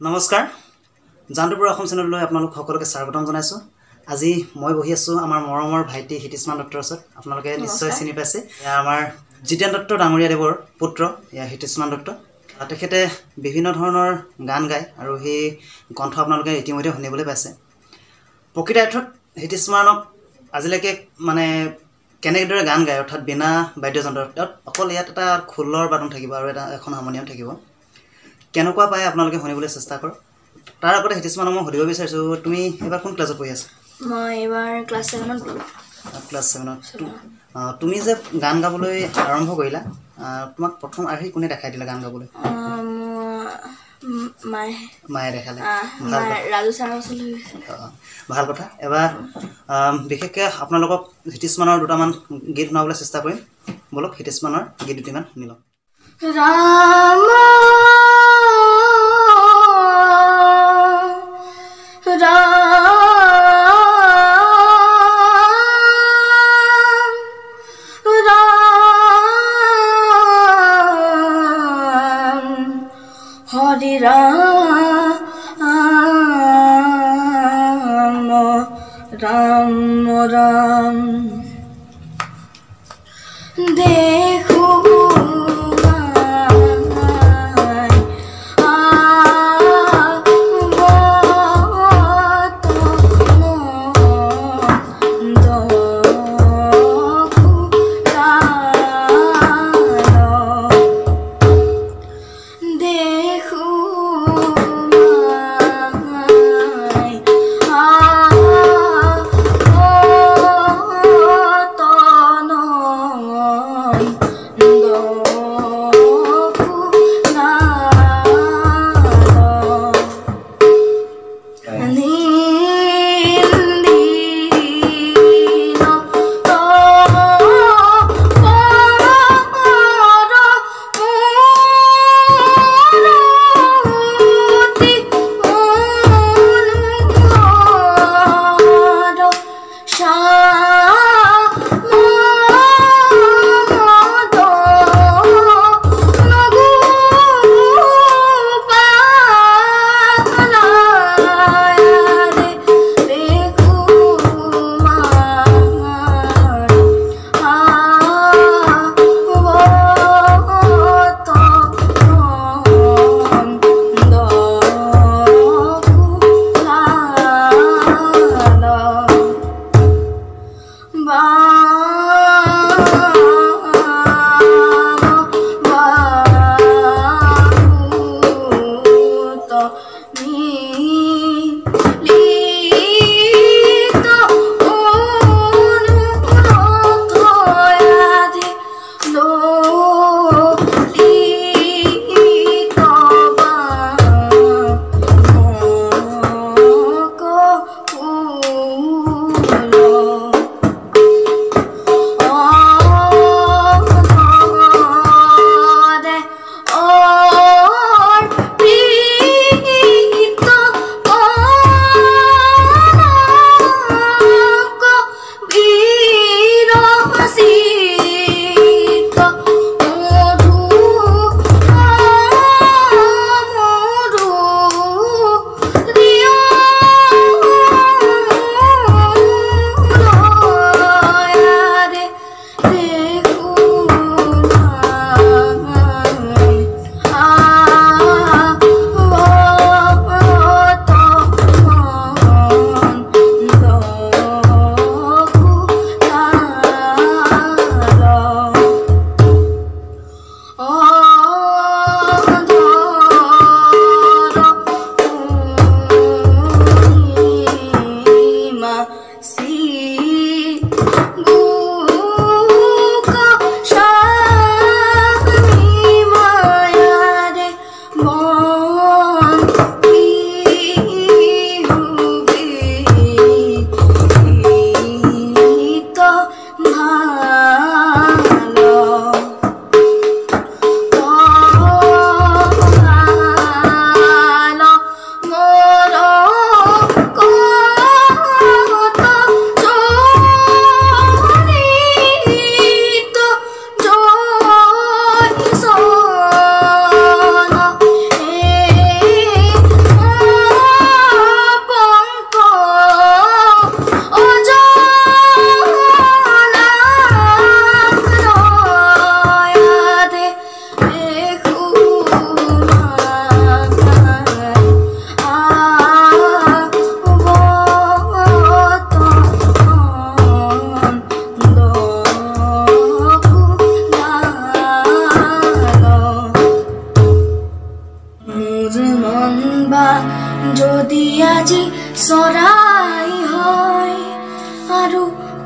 নমস্কাৰ জানপুৰ অসম চেনেললৈ আপোনালোক সকলোকে স্বাগতম জনাইছো আজি মই বহি আছো আমাৰ মৰমৰ ভাইটি হিতিস্মান দত্তৰ ওচৰত আপোনালোকে নিশ্চয় চিনি পাইছে আমাৰ জিতেন দত্ত ডাঙৰীয়া দেৱৰ পুত্ৰ হিতিস্মান দত্ত তেখেতে বিভিন্ন ধৰণৰ গান গায় আৰু সেই কণ্ঠ আপোনালোকে ইতিমধ্যে শুনিবলৈ পাইছে প্ৰকৃতাৰ্থত হিতিস্মানক আজিলৈকে মানে কেনেদৰে গান গায় অৰ্থাৎ বিনা বাদ্যযন্ত্ৰত অকল ইয়াত এটা খোলৰ বাদন থাকিব আৰু এখন হাৰমনিয়াম থাকিব কেনেকুৱা পায় আপোনালোকে শুনিবলৈ চেষ্টা কৰক তাৰ আগতে হিতিস্মানক মই সুধিব বিচাৰিছো তুমি এবাৰ কোন ক্লাছত পঢ়ি আছা মই এবাৰ ক্লাছ 7 ত পঢ়ো ক্লাছ 7 তুমি যে গান গাবলৈ আৰম্ভ কৰিলা তোমাক প্ৰথম আহি কোনে দেখাই দিলা গান গাবলৈ মায়ে দেখালে ৰাজু ছাৰৰ ওচৰলৈ ভাল কথা এবাৰ বিশেষকৈ আপোনালোকক হিতিস্মানৰ দুটামান গীত শুনাবলৈ চেষ্টা কৰিম বলক হিতিস্মানৰ গীত দুটিমান শুনি লওক Ram Hare Ram Ram Ram Dekho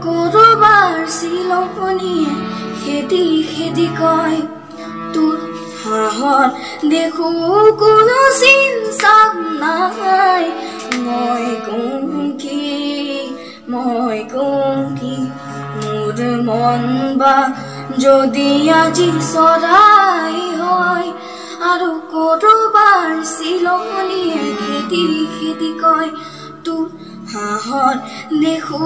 কৰবাৰ চিলনীয়ে খেদি খেদি কয় তোৰ হাঁহত দেখো কোনো চিন চাপ নাই মই কওঁ কি মোৰ মন বা যদি আজি চৰাই হয় আৰু কৰবাৰ চিলনীয়ে খেদি খেদি কয় তোৰ হাঁহত দেখো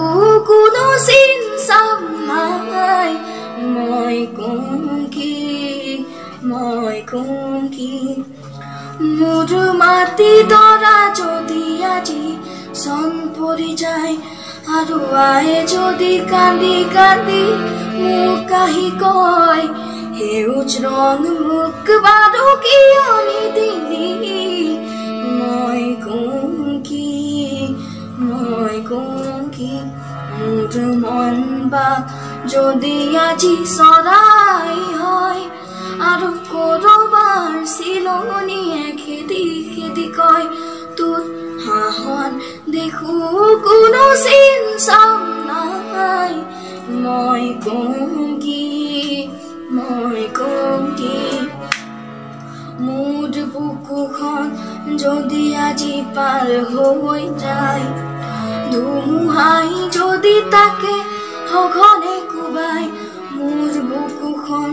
কোনো চিন চাপ নাই মই কওঁ কি মোৰ মাটি দৰা যদি আজি চন পৰি যায় আৰু আয়ে যদি কান্দি কান্দি মোক আহি কয় সেউজ ৰং মোক বাৰু কিয় নিদিলি মই কওঁ কি মোৰ মন বা যদি আজি চৰাই হয় আৰু কৰবাৰ চিলনীয়ে খেদি খেদি কয় তোৰ হাঁহত দেখো কোনো চিন চাপ নাই মই কওঁ কি মোৰ বুকুখন যদি আজি পাল হৈ যায় ধুমুহাই যদি তাকে সঘনে কোবাই মোৰ বুকুখন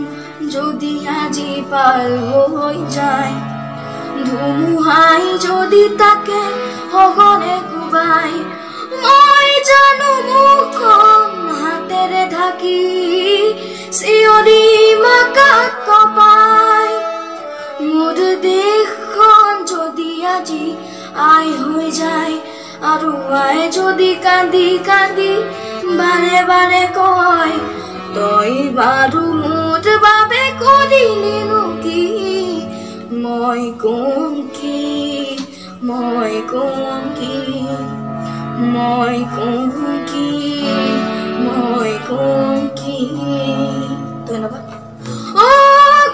যদি আজি পাল হৈ যায় ধুমুহাই যদি তাকে সঘনে কোবাই মই জানো মুখখন হাতেৰে ঢাকি চিঞৰি মাকাত কপাই মোৰ দেশখন যদি আজি আই হৈ যায় আৰু আই যদি কান্দি কান্দি বাৰে বাৰে কয় তই বাৰু মোৰ বাবে কৰিলিনো কি মই কওঁ কি ধন্যবাদ অ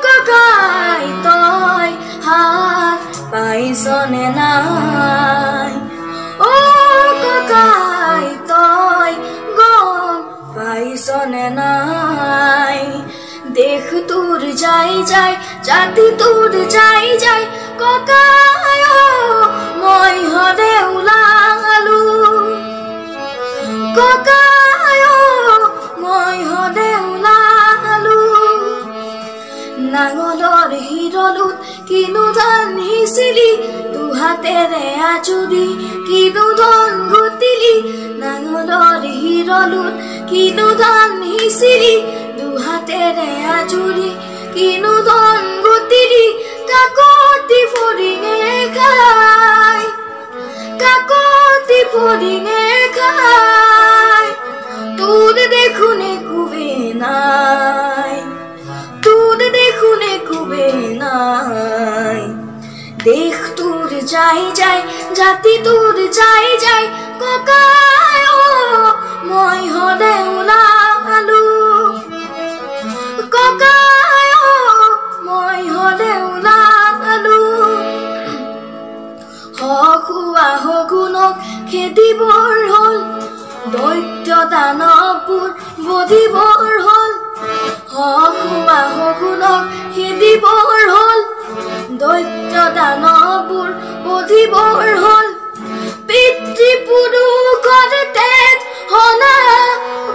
ককাই তই হাত পাইছনে নাই অ ককাই তই গম পাইছনে নাই দেখ তোৰ যাই যায় জাতি তোৰ যাই যায় ককাই মই হদে ওলালো ককাই মই হদে ওলালো নাঙলৰ হিৰলোত কিনো ধান সিঁচিলি দুহাতেৰে আজুৰি কিনো ধন ঘটিলি নাঙলৰ হিৰলোত কিনো ধান সিঁচিলি দুহাতেৰে আজুৰি কিনো ধন ঘটিলি কাকতি ফৰিঙে খাই তোৰ দেখোনে কুবে নাই দেখ তোৰ যাই যায় জাতি তোৰ যাই যায় ককাই মই হদে ওলালো ককাই মই হদে ওলালো হখুৱা সগুণক খেদিবৰ হ'ল দৈত্য দানৱবোৰ বধিবৰ হ'ল হখুৱা সগুণক খেদিবৰ হ'ল দৈত্য দানৱবোৰ বধিবৰ হ'ল পিতৃ পুৰুষৰ তেজ হনা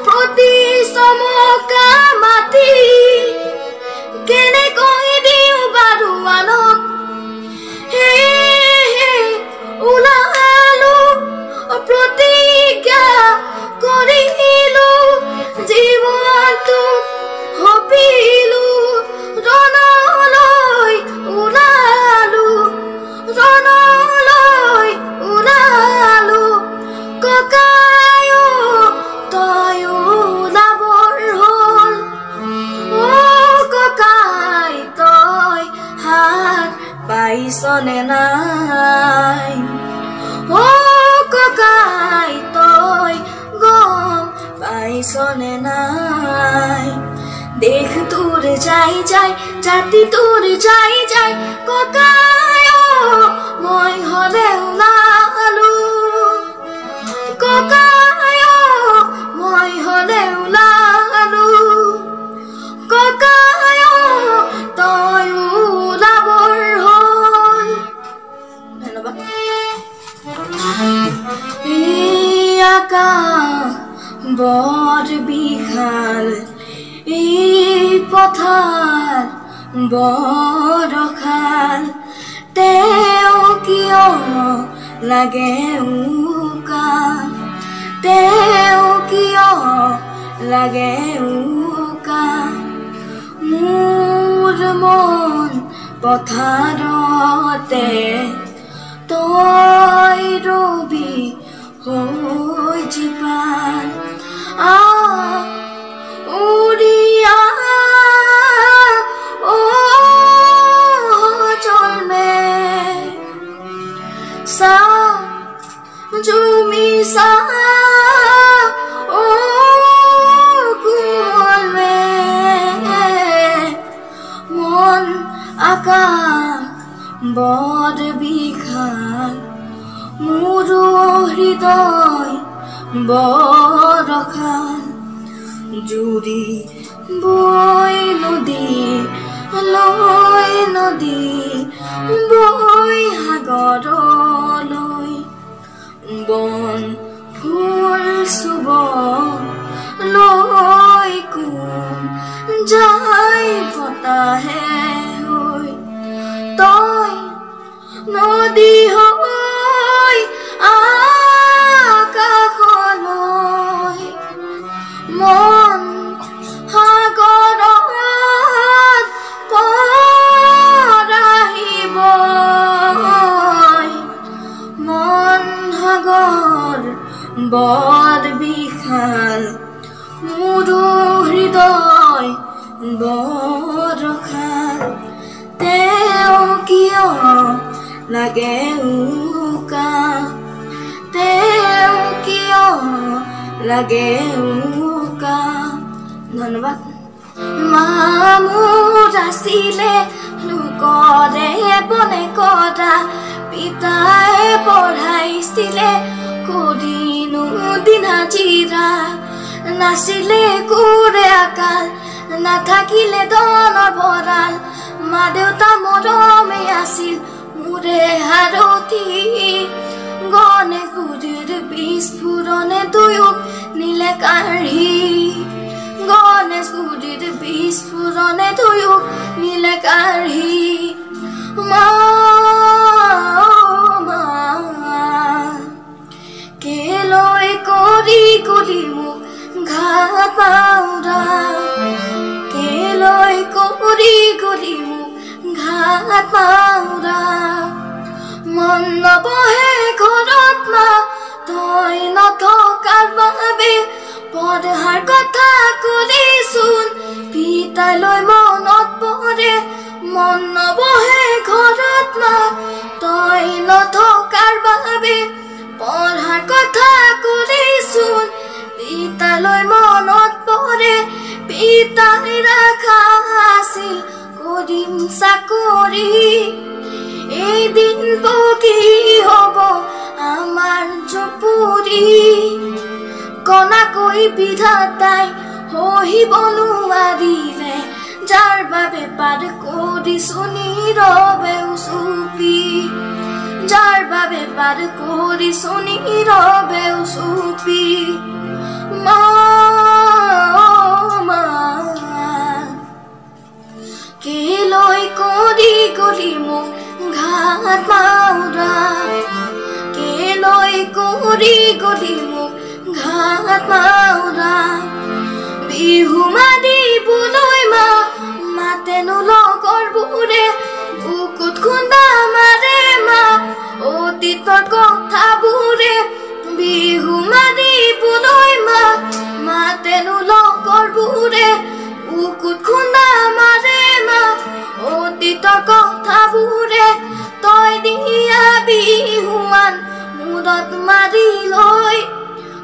প্ৰতি চমকা মাটি কেনেকৈ দিওঁ বাৰু আনক ওলালো প্ৰতিজ্ঞা কৰিলো জীৱনটো সপিলো ৰণলৈ ওলালো ককাই তই ওলাবৰ হ'ল অ ককাই তই হাত পাইছনে নাই অ ককাই তই গম পাইছনে নাই দেখ তোৰ যাই যায় জাতি তোৰ যাই যায় ককাই মই হদে ওলালো ককাই মই হদে বৰ বিশাল এই পথাৰ বৰখাল তেওঁ কিয় লাগে উকা তেওঁ কিয় লাগে উকা মোৰ মন পথাৰতে তই ৰবি হৈ জীপাল উৰিয়া ও জন্মে সা জুমি সা ও কুমলমে মন আকাশ বৰ বিশাল মোৰ হৃদয় বৰখাল জুৰি বৈ নদী লয় নদী বৈ সাগৰলৈ বন ফুল চুব লৈ কোন যায় বতাহে হৈ তই নদী হৈ আকাশলৈ মন সাগৰত পৰাহিব মন সাগৰ বৰ বিশাল মোৰ হৃদয় বৰখাল তেওঁ কিয় লাগে উকা তেওঁ কিয় লাগে উকা ধন্যবাদ মামুৰ আছিলে লোকৰে বনে কৰা পিতাই পঢ়াইছিলে কৰিনো দিন হাজিৰা নাছিলে কোৰে আকাল নাথাকিলে ধনৰ ভঁৰাল মা দেউতা মৰমে আছিল মোৰে হাৰথি গণেশ গুৰিৰ বিস্ফোৰণে দুয়ো নিলে কাঢ়ি গণেশ গুৰিৰ বিস্ফোৰণে দুয়ো নিলে কাঢ়ি মা কেলৈ কৰি কৰি মোক ঘাট পাউৰা কেলৈ কৰি কৰি মোক ঘাট পাউৰা মন নবহে ঘৰত মা তই নথকাৰ বাবে পঢ়াৰ কথা কৰিছোন পিতালৈ মনত পৰে মন নবহে ঘৰত মা তই নথকাৰ বাবে পঢ়াৰ কথা কৰিছোন পিতালৈ মনত পৰে পিতাই ৰাখা আছিল কৰিম চাকৰি এদিন কি হ'ব আমাৰ জপুৰি কণাকৈ বিধাতাই সহিব নোৱাৰিলে যাৰ বাবে পাৰ কৰিছো নীৰৱে চুপি যাৰ বাবে পাৰ কৰিছো নীৰৱে চুপি মা কেলৈ কৰি কৰি মোক ঘাট পাউৰা কেলৈ কৰি কৰি মোক ঘাট পাউৰা বিহু মাৰিবলৈ মা মাতেনো লগৰবোৰে বুকুত খুন্দা মাৰে মা অতীতৰ কথাবোৰে বিহু মাৰিবলৈ মা মাতেনো লগৰবোৰে বুকুত খুন্দা মাৰে মা অতীতৰ কথাবোৰে তই দিয়া বিহুৱান মূৰত মাৰি লৈ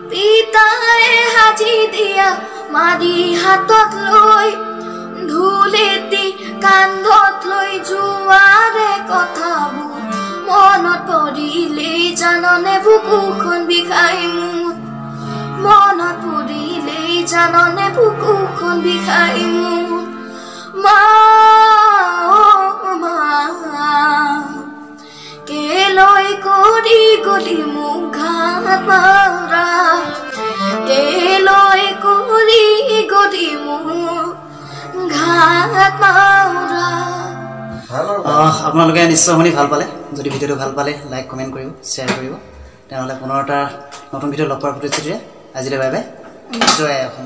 পিতাই সাজি দিয়া মাৰি হাতত লৈ ঢোলেটি কান্ধত লৈ যোৱাৰে কথাবোৰ মনত পৰিলেই জাননে বুকুখন বিষাই মোৰ মনত পৰিলেই জাননে বুকুখন বিষাই মোৰ মা কেলৈ কৰি গলি মোক ঘাট পাউৰা কেলৈ কৰি গলি মোক ঘাট মাউৰা আপোনালোকে নিশ্চয় শুনি ভাল পালে যদি ভিডিঅ'টো ভাল পালে লাইক কমেণ্ট কৰিব শ্বেয়াৰ কৰিব তেনেহ'লে পুনৰ এটা নতুন ভিডিঅ' লগ পোৱাৰ প্ৰতিশ্ৰুতিৰে আজিলৈ বাই বাই জয় অসম